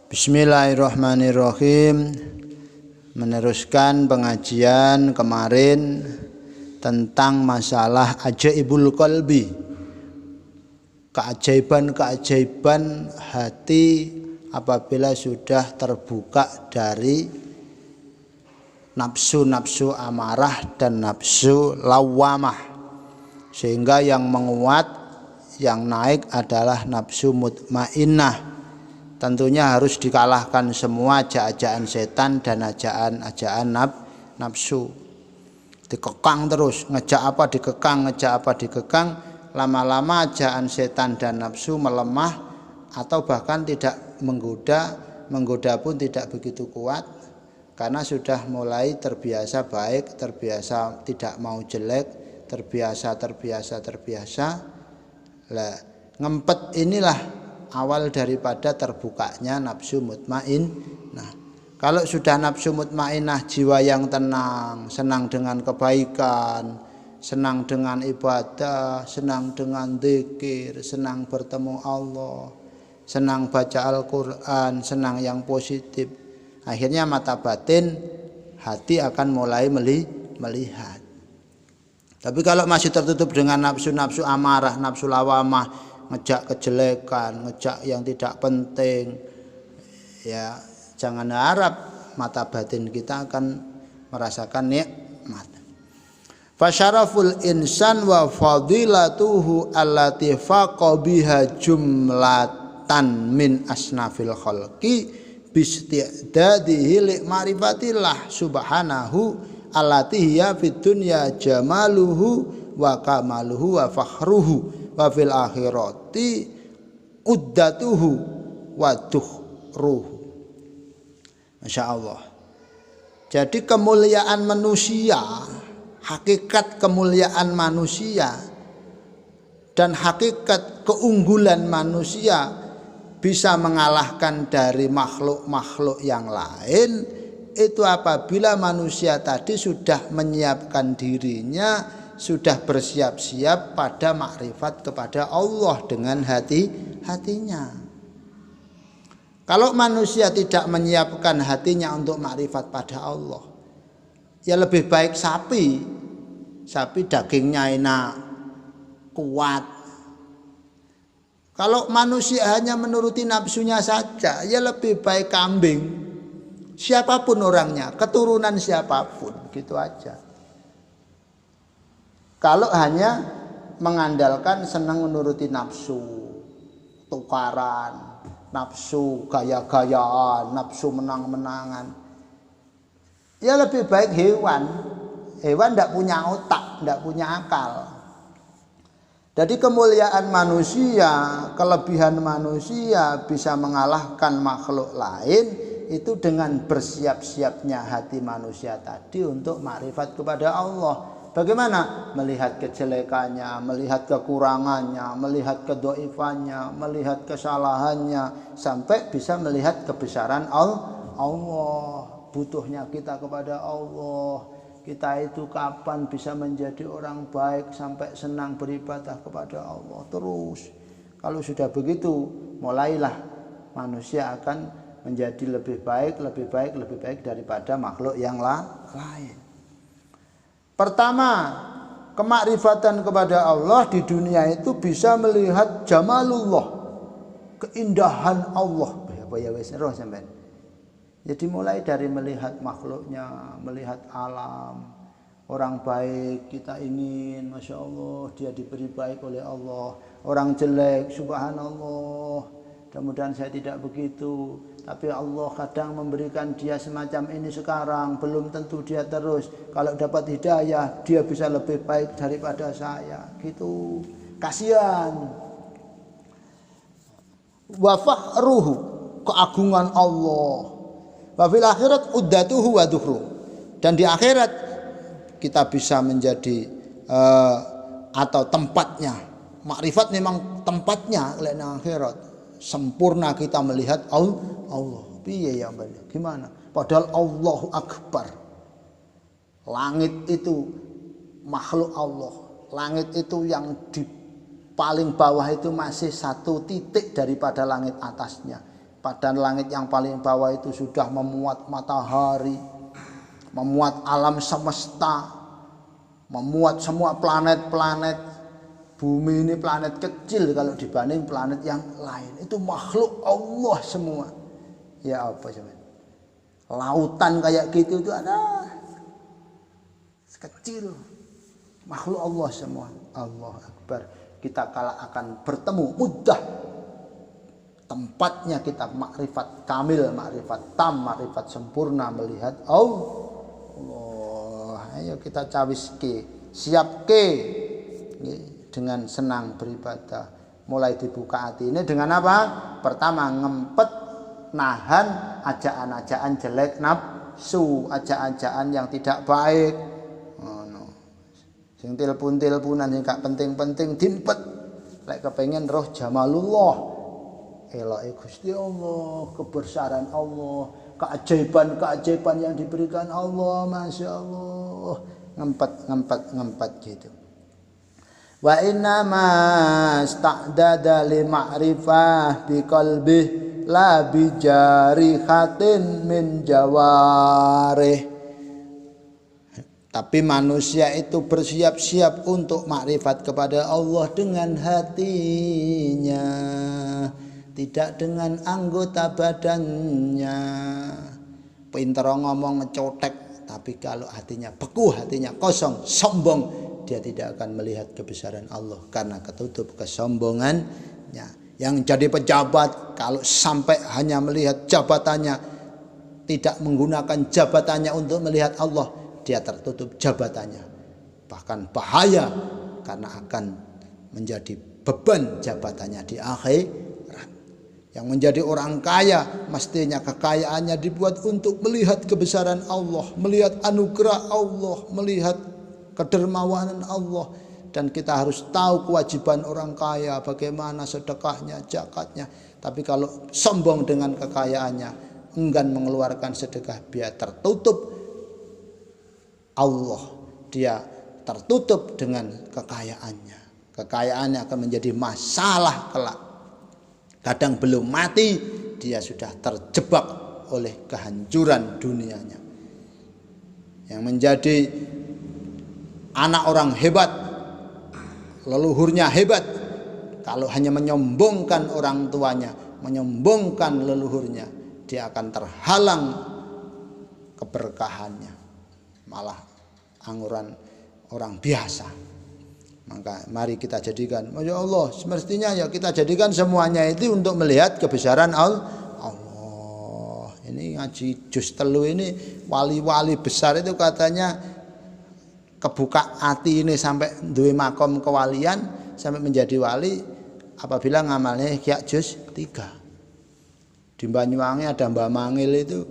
Bismillahirrahmanirrahim. Meneruskan pengajian kemarin tentang masalah ajaibul qalbi, keajaiban-keajaiban hati apabila sudah terbuka dari nafsu-nafsu amarah dan nafsu lawamah, sehingga yang menguat, yang naik adalah nafsu mutmainnah. Tentunya harus dikalahkan semua ajaan setan dan ajaan nafsu. Dikekang terus, ngejak apa dikekang, lama-lama ajaan setan dan nafsu melemah atau bahkan tidak menggoda pun tidak begitu kuat, karena sudah mulai terbiasa baik, terbiasa tidak mau jelek, terbiasa. Lah, ngempet inilah awal daripada terbukanya nafsu mutmain. Nah, kalau sudah nafsu mutmainnah, jiwa yang tenang, senang dengan kebaikan, senang dengan ibadah, senang dengan zikir, senang bertemu Allah, senang baca Al-Quran, senang yang positif, akhirnya mata batin hati akan mulai melihat. Tapi kalau masih tertutup dengan nafsu-nafsu amarah, nafsu lawamah, ngejak kejelekan, ngejak yang tidak penting, ya jangan harap mata batin kita akan merasakan nikmat. Fasyaraful insan wa fadilatuhu allati faqa biha jumlatan min asnafil khalqi bisti'dadihi li ma'rifatillah subhanahu allati hiya fid dunya jamaluhu wa kamaluhu wa fakhruhu wa fil akhirati uddatuhu wa duhruhu. Masya Allah. Jadi kemuliaan manusia, hakikat kemuliaan manusia dan hakikat keunggulan manusia bisa mengalahkan dari makhluk-makhluk yang lain, itu apabila manusia tadi sudah menyiapkan dirinya, sudah bersiap-siap pada makrifat kepada Allah dengan hatinya. Kalau manusia tidak menyiapkan hatinya untuk makrifat pada Allah, ya lebih baik sapi dagingnya enak, kuat. Kalau manusia hanya menuruti nafsunya saja, ya lebih baik kambing, siapapun orangnya, keturunan siapapun, gitu aja. Kalau hanya mengandalkan senang menuruti nafsu, tukaran, nafsu gaya-gayaan, nafsu menang-menangan, ya lebih baik hewan tidak punya otak, tidak punya akal. Jadi kemuliaan manusia, kelebihan manusia bisa mengalahkan makhluk lain itu dengan bersiap-siapnya hati manusia tadi untuk makrifat kepada Allah. Bagaimana? Melihat kejelekannya, melihat kekurangannya, melihat kedoifannya, melihat kesalahannya, sampai bisa melihat kebesaran Allah. Butuhnya kita kepada Allah. Kita itu kapan bisa menjadi orang baik sampai senang beribadah kepada Allah terus. Kalau sudah begitu, mulailah manusia akan menjadi lebih baik daripada makhluk yang lain. Pertama, kemakrifatan kepada Allah di dunia itu bisa melihat jamalullah, keindahan Allah. Jadi mulai dari melihat makhluknya, melihat alam. Orang baik kita ingin, Masya Allah, dia diberi baik oleh Allah. Orang jelek, subhanallah, mudah-mudahan saya tidak begitu. Tapi Allah kadang memberikan dia semacam ini sekarang, belum tentu dia terus. Kalau dapat hidayah, dia bisa lebih baik daripada saya. Gitu. Kasihan. Wa fakhruhu, keagungan Allah. Wa fil akhirat uddatuhu wa duhru. Dan di akhirat kita bisa menjadi atau tempatnya. Makrifat memang tempatnya di akhirat. Sempurna kita melihat Allah. Piye ya Mbak? Gimana? Padahal Allahu Akbar. Langit itu makhluk Allah. Langit itu yang di paling bawah itu masih satu titik daripada langit atasnya. Padahal langit yang paling bawah itu sudah memuat matahari, memuat alam semesta, memuat semua planet-planet. Bumi ini planet kecil kalau dibanding planet yang lain. Itu makhluk Allah semua. Ya apa sih? Lautan kayak gitu itu ada kecil. Makhluk Allah semua. Allah Akbar. Kita kala akan bertemu mudah. Tempatnya kita makrifat kamil, makrifat tam, makrifat sempurna melihat Allah. Ayo kita cawiske, siapke dengan senang beribadah. Mulai dibuka hati ini dengan apa? Pertama ngempet nahan ajaan-ajaan jelek nafsu, ajaan-ajaan yang tidak baik. Sing tilpun-tilpunan sing gak penting-penting dimpet. Lek kepengin roh jamalullah, eloke Gusti Allah, kebesaran Allah, keajaiban-keajaiban yang diberikan Allah, Masya Allah. Ngempet gitu. Wa inna ma sta'dada li ma'rifah bi qalbih la bi jarihatin min jawarih. Tapi manusia itu bersiap-siap untuk makrifat kepada Allah dengan hatinya, tidak dengan anggota badannya. Pinter ngomong ngecotek, tapi kalau hatinya beku, hatinya kosong, sombong, dia tidak akan melihat kebesaran Allah karena ketutup kesombongannya. Yang jadi pejabat kalau sampai hanya melihat jabatannya, tidak menggunakan jabatannya untuk melihat Allah, dia tertutup jabatannya. Bahkan bahaya karena akan menjadi beban jabatannya di akhirat. Yang menjadi orang kaya mestinya kekayaannya dibuat untuk melihat kebesaran Allah, melihat anugerah Allah, melihat kedermawanan Allah. Dan kita harus tahu kewajiban orang kaya, bagaimana sedekahnya, zakatnya. Tapi kalau sombong dengan kekayaannya, enggan mengeluarkan sedekah, biar tertutup Allah, dia tertutup dengan kekayaannya. Kekayaannya akan menjadi masalah kelak. Kadang belum mati, dia sudah terjebak oleh kehancuran dunianya. Yang menjadi anak orang hebat, leluhurnya hebat, kalau hanya menyombongkan orang tuanya, menyombongkan leluhurnya, dia akan terhalang keberkahannya, malah angguran orang biasa. Maka mari kita jadikan, Masya Allah, semestinya ya kita jadikan semuanya itu untuk melihat kebesaran Allah. Ini ngaji juz 3 ini, wali-wali besar itu katanya kebuka hati ini sampai duwe makom kewalian, sampai menjadi wali apabila ngamalnya kayak juz 3. Di Banyuwangi ada Mbah Mangil itu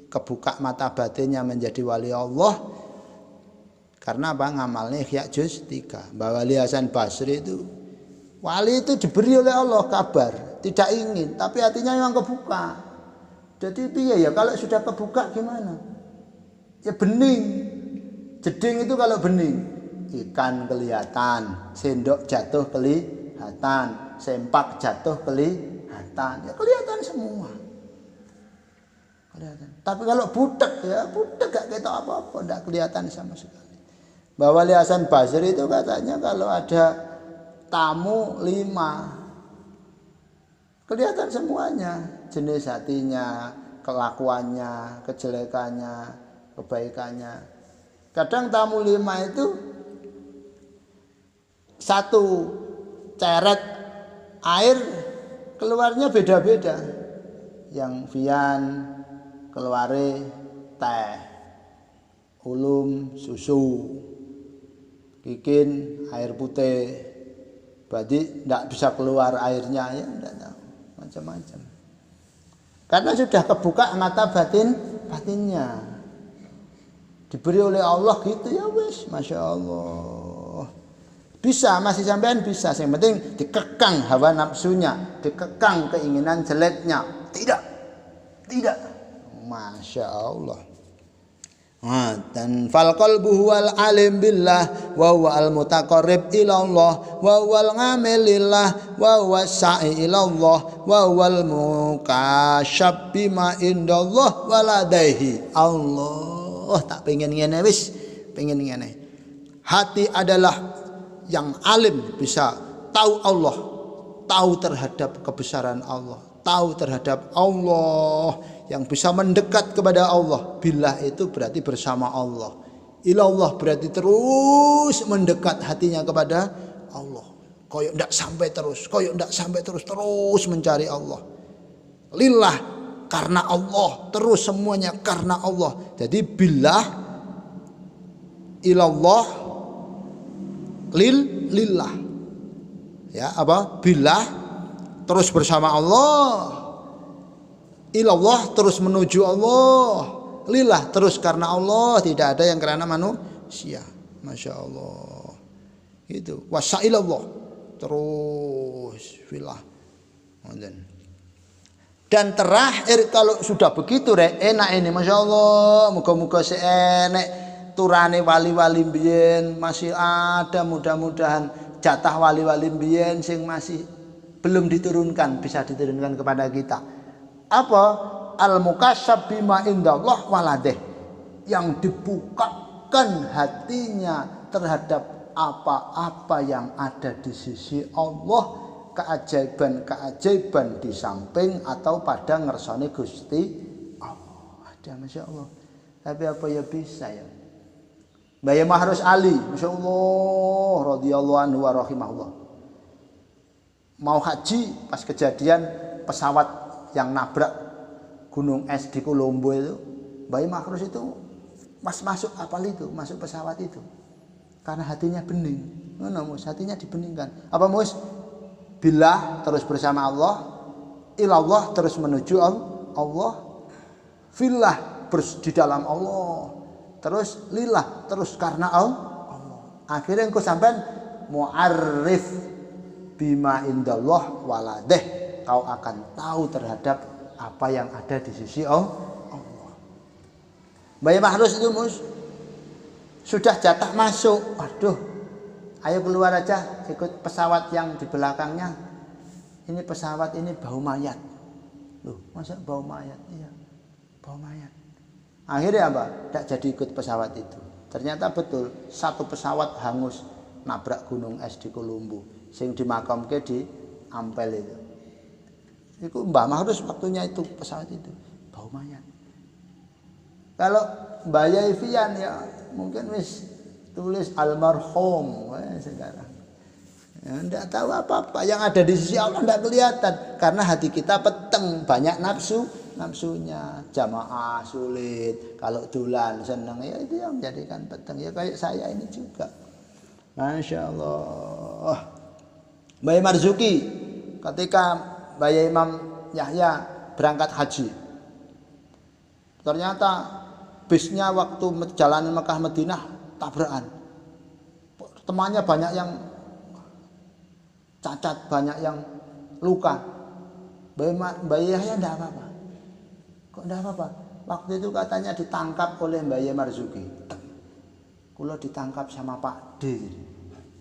kebuka mata batinnya menjadi wali Allah karena apa? Ngamalnya kayak juz 3. Mbah Wali Hasan Basri itu wali itu diberi oleh Allah kabar, tidak ingin, tapi hatinya memang kebuka. Jadi piye ya kalau sudah kebuka gimana? Ya bening. Jeding itu kalau bening, ikan kelihatan, sendok jatuh kelihatan, sempak jatuh kelihatan, ya kelihatan semua. Kelihatan. Tapi kalau butek ya butek gak ketok apa-apa, enggak kelihatan sama sekali. Mbah Wali Hasan Basri itu katanya kalau ada tamu 5, kelihatan semuanya, jenis hatinya, kelakuannya, kejelekannya, kebaikannya. Kadang tamu 5 itu satu ceret air keluarnya beda-beda. Yang Vian keluare teh, ulum susu, Kikin air putih. Berarti tidak bisa keluar airnya, ya tidak tahu, macam-macam. Karena sudah kebuka mata batinnya. Diberi oleh Allah gitu ya wis, Masya Allah. Bisa, masih sampean bisa. Yang penting dikekang hawa nafsunya, dikekang keinginan jeleknya. Tidak. Masya Allah. Dan fal qalbu huwal alim billah wa huwa al mutaqarrib ila Allah wa huwal ngamil lillah wa huwa sa'i ila Allah wa huwal mukasyab bima indallah waladaihi. Allah tak pengen ngene wis, pengen ngene. Hati adalah yang alim, bisa tahu Allah, tahu terhadap kebesaran Allah, tahu terhadap Allah, yang bisa mendekat kepada Allah. Billah itu berarti bersama Allah. Ilallah berarti terus mendekat hatinya kepada Allah. Koyok ndak sampai terus, koyok ndak sampai terus mencari Allah. Lillah karena Allah, terus semuanya karena Allah. Jadi billah, ilallah, lillah. Ya, apa? Billah terus bersama Allah. Ilallah terus menuju Allah, lillah terus karena Allah, tidak ada yang karena manusia. Masya Allah. Itu wasailallah terus filah. Dan terakhir kalau sudah begitu enak ini, masya Allah. Muga-muga seenek turane wali-wali mbiyen masih ada, mudah-mudahan jatah wali-wali mbiyen sing masih belum diturunkan bisa diturunkan kepada kita. Apa? Al-mukasyab bima indallah waladeh, yang dibukakan hatinya terhadap apa-apa yang ada di sisi Allah, keajaiban-keajaiban di samping atau pada ngersane Gusti Allah. Ada, masya Allah. Tapi apa ya bisa ya? Mbah Mahrus Ali, masya Allah, radhiyallahu anhu wa rahimahullah. Mau haji pas kejadian pesawat yang nabrak gunung es di Kolombo itu, Mbah Mahrus itu pas masuk kapal itu, masuk pesawat itu, karena hatinya bening. Mus, hatinya dibeningkan. Apa mus? Billah terus bersama Allah, ilallah terus menuju Allah, fillah di dalam Allah, terus lillah terus karena Allah. Akhirnya engkau sampai mu'arrif bima indallah waladeh, kau akan tahu terhadap apa yang ada di sisi Allah. Mbah Mahrus itu mus sudah jatah masuk, aduh, ayo keluar aja ikut pesawat yang di belakangnya. Ini pesawat ini bau mayat. Loh, masa bau mayat? Iya, bau mayat. Akhirnya apa? Tidak jadi ikut pesawat itu. Ternyata betul satu pesawat hangus nabrak gunung es di Kolombo, sing dimakamke di Ampel itu. Itu Mbah Mahrus waktunya itu pesawat itu bau mayat. Kalau Mbah Yaifian ya mungkin wis tulis almarhum sekarang. Ya, enggak tahu apa-apa yang ada di sisi Allah, enggak kelihatan karena hati kita peteng, banyak nafsunya. Jamaah sulit, kalau dulan seneng, ya itu yang menjadikan peteng. Ya kayak saya ini juga. Masya Allah. Mbah Marzuki ketika Mbah Imam Yahya berangkat haji, ternyata bisnya waktu jalanan Mekah Madinah tabrakan. Temannya banyak yang cacat, banyak yang luka. Mbah Yahya enggak apa-apa. Kok enggak apa-apa? Waktu itu katanya ditangkap oleh Mbah Marzuki. Kula ditangkap sama Pak D.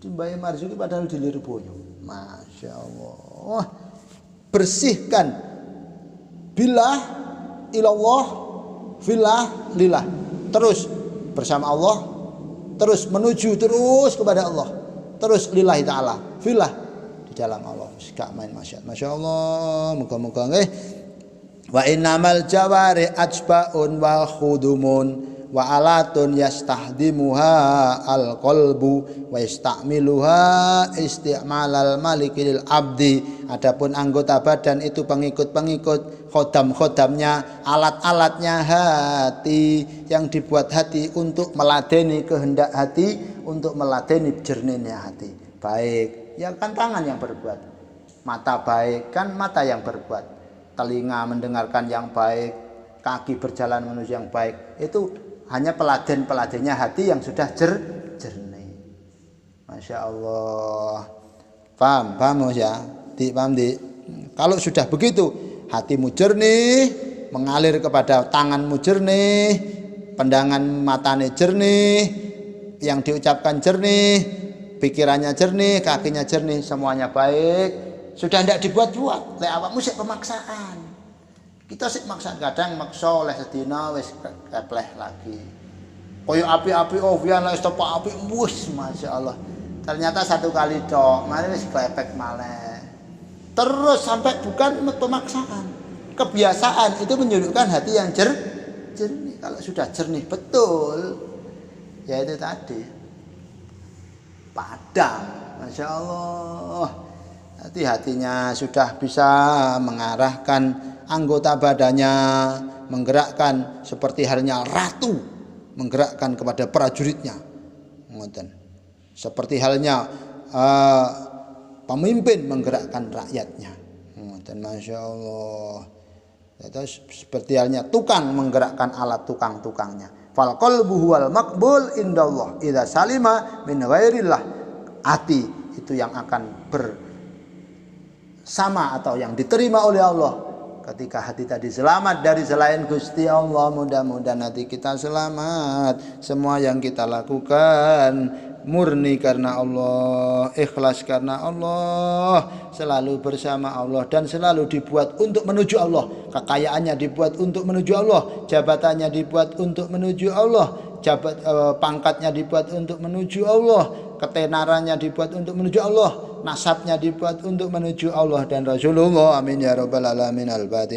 Di Mbah Marzuki padahal di Lirboyo. Masya Allah. Bersihkan billah ilallah fillah lillah, terus bersama Allah, terus menuju terus kepada Allah, terus lillahi ta'ala fillah di dalam Allah. Gak main, masya Allah. Muga-muga nggih. Wa innamal jawari ajbaun wa khudumun wa alatun yastahdimuha al-qalbu wa yasta'miluha isti'malal malikil abdi. Adapun anggota badan itu pengikut-pengikut, khodam-khodamnya, alat-alatnya hati, yang dibuat hati untuk meladeni kehendak hati, untuk meladeni jernihnya hati. Baik, ya kan tangan yang berbuat, mata baik kan mata yang berbuat, telinga mendengarkan yang baik, kaki berjalan menuju yang baik. Itu hanya peladen-peladennya hati yang sudah jernih. Masya Allah. Paham ya? Paham di? Kalau sudah begitu, hatimu jernih, mengalir kepada tanganmu jernih, pandangan matanya jernih, yang diucapkan jernih, pikirannya jernih, kakinya jernih, semuanya baik. Sudah tidak dibuat-buat. Lek awakmu sik pemaksaan. Kita sik maksa kadang maksa oleh sedina wis kepleh lagi. Koyo api-api ovian wis topak api wis masyaallah. Ternyata satu kali tok, mari wis klepek maleh. Terus sampai bukan pemaksaan. Kebiasaan itu menunjukkan hati yang jernih. Kalau sudah jernih betul, ya itu tadi. Padam, Masya Allah. Hati-hatinya sudah bisa mengarahkan anggota badannya, menggerakkan seperti halnya ratu, menggerakkan kepada prajuritnya. Seperti halnya pemimpin menggerakkan rakyatnya. Masya Allah. Itu seperti halnya tukang menggerakkan alat tukang-tukangnya. Fal qalbu huwal maqbul indallah idza salima min ghairillah. Hati itu yang akan bersama atau yang diterima oleh Allah ketika hati tadi selamat dari selain Gusti Allah. Mudah-mudahan hati kita selamat, semua yang kita lakukan murni karena Allah, ikhlas karena Allah, selalu bersama Allah dan selalu dibuat untuk menuju Allah. Kekayaannya dibuat untuk menuju Allah, jabatannya dibuat untuk menuju Allah, pangkatnya dibuat untuk menuju Allah, ketenarannya dibuat untuk menuju Allah, nasabnya dibuat untuk menuju Allah dan Rasulullah. Amin ya rabbal alamin. Al-Fatihah.